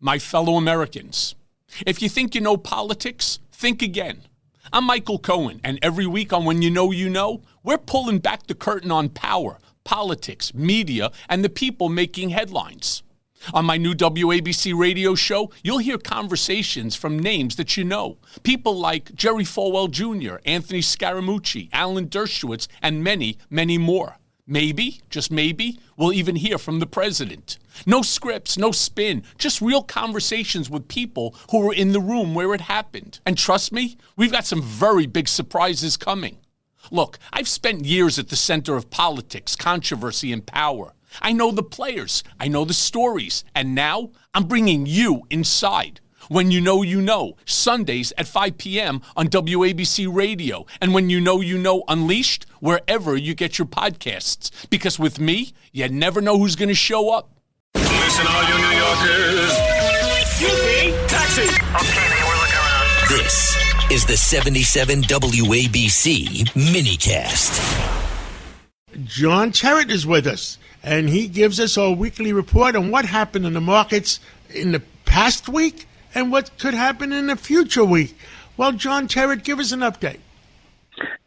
my fellow Americans. If you think you know politics, think again. I'm Michael Cohen, and every week on When You Know, we're pulling back the curtain on power, politics, media, and the people making headlines. On my new WABC radio show, you'll hear conversations from names that you know. People like Jerry Falwell Jr., Anthony Scaramucci, Alan Dershowitz, and many, many more. Maybe, just maybe, we'll even hear from the president. No scripts, no spin, just real conversations with people who were in the room where it happened. And trust me, we've got some very big surprises coming. Look, I've spent years at the center of politics, controversy, and power. I know the players, I know the stories, and now I'm bringing you inside. When You Know, Sundays at 5 p.m. on WABC Radio, and When You Know Unleashed, wherever you get your podcasts. Because with me, you never know who's going to show up. Listen, all you New Yorkers. Excuse me, taxi. Okay, man, we're looking around. This is the 77 WABC minicast. John Terrett is with us, and he gives us our weekly report on what happened in the markets in the past week and what could happen in the future week. Well, John Terrett, give us an update.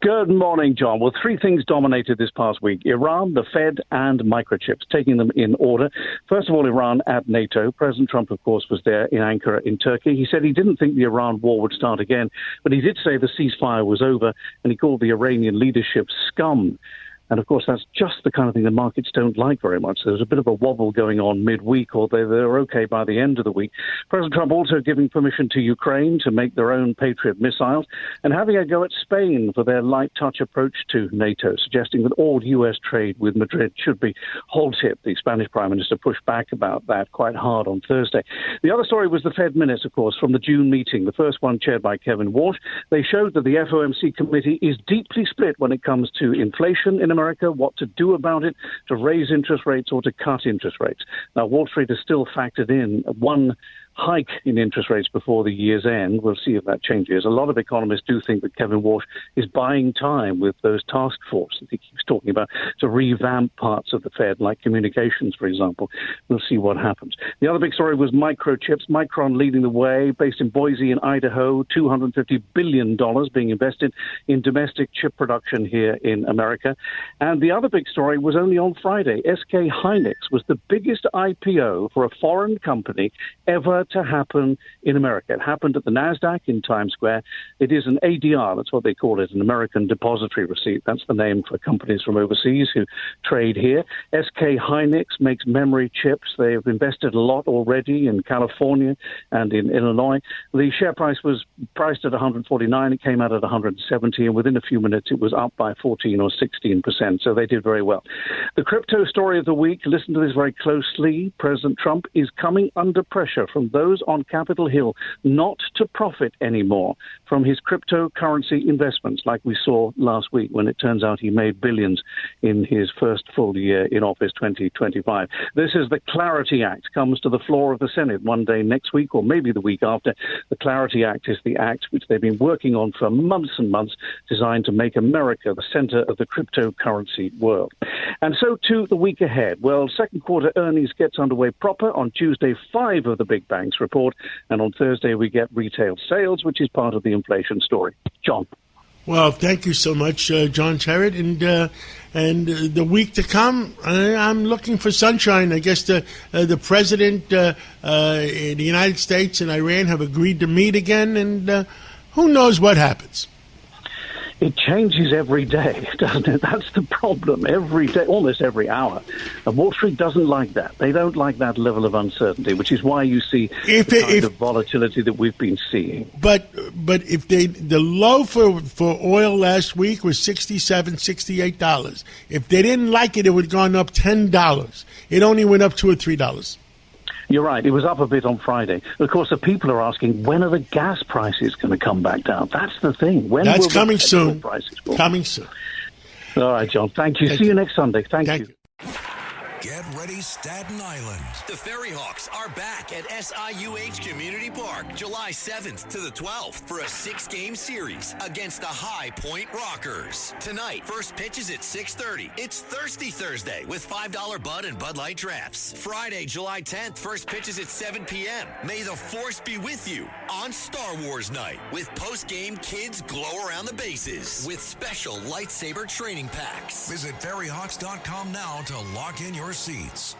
Good morning, John. Well, three things dominated this past week: Iran, the Fed, and microchips, taking them in order. First of all, Iran at NATO. President Trump, of course, was there in Ankara in Turkey. He said he didn't think the Iran war would start again, but he did say the ceasefire was over, and he called the Iranian leadership scum. And, of course, that's just the kind of thing the markets don't like very much. There's a bit of a wobble going on midweek, although they're okay by the end of the week. President Trump also giving permission to Ukraine to make their own Patriot missiles and having a go at Spain for their light-touch approach to NATO, suggesting that all U.S. trade with Madrid should be halted. The Spanish Prime Minister pushed back about that quite hard on Thursday. The other story was the Fed minutes, of course, from the June meeting, the first one chaired by Kevin Walsh. They showed that the FOMC committee is deeply split when it comes to inflation in America, what to do about it, to raise interest rates or to cut interest rates. Now, Wall Street has still factored in one hike in interest rates before the year's end. We'll see if that changes. A lot of economists do think that Kevin Walsh is buying time with those task force that he keeps talking about to revamp parts of the Fed, like communications, for example. We'll see what happens. The other big story was microchips. Micron leading the way, based in Boise in Idaho, $250 billion being invested in domestic chip production here in America. And the other big story was only on Friday. SK Hynix was the biggest IPO for a foreign company ever to happen in America. It happened at the NASDAQ in Times Square. It is an ADR, that's what they call it, an American Depository Receipt. That's the name for companies from overseas who trade here. SK Hynix makes memory chips. They've invested a lot already in California and in Illinois. The share price was priced at $149. It came out at $170, and within a few minutes it was up by 14 or 16%. So they did very well. The crypto story of the week, listen to this very closely. President Trump is coming under pressure from those on Capitol Hill not to profit anymore from his cryptocurrency investments, like we saw last week when it turns out he made billions in his first full year in office, 2025. This is the Clarity Act, comes to the floor of the Senate one day next week or maybe the week after. The Clarity Act is the act which they've been working on for months and months, designed to make America the center of the cryptocurrency world. And so to the week ahead. Well, second quarter earnings gets underway proper on Tuesday. 5 of the big banks report, and on Thursday we get retail sales, which is part of the inflation story. John. Well, thank you so much, John Terrett. And the week to come, I'm looking for sunshine. I guess the president in the United States and Iran have agreed to meet again, and who knows what happens. It changes every day, doesn't it? That's the problem. Every day, almost every hour. And Wall Street doesn't like that. They don't like that level of uncertainty, which is why you see the kind of volatility that we've been seeing. But if the low for oil last week was $67, $68. If they didn't like it, it would have gone up $10. It only went up $2 or $3. You're right. It was up a bit on Friday. Of course, the people are asking, when are the gas prices going to come back down? That's the thing. That's coming soon. Coming soon. All right, John. Thank you. See you next Sunday. Thank you. Get ready Staten Island. The Ferry Hawks are back at SIUH Community Park July 7th to the 12th for a 6-game series against the High Point Rockers. Tonight, first pitch is at 6:30. It's Thirsty Thursday with $5 Bud and Bud Light Traps. Friday, July 10th, first pitch is at 7 p.m. May the Force be with you on Star Wars Night with post-game kids glow around the bases with special lightsaber training packs. Visit ferryhawks.com now to lock in your seats.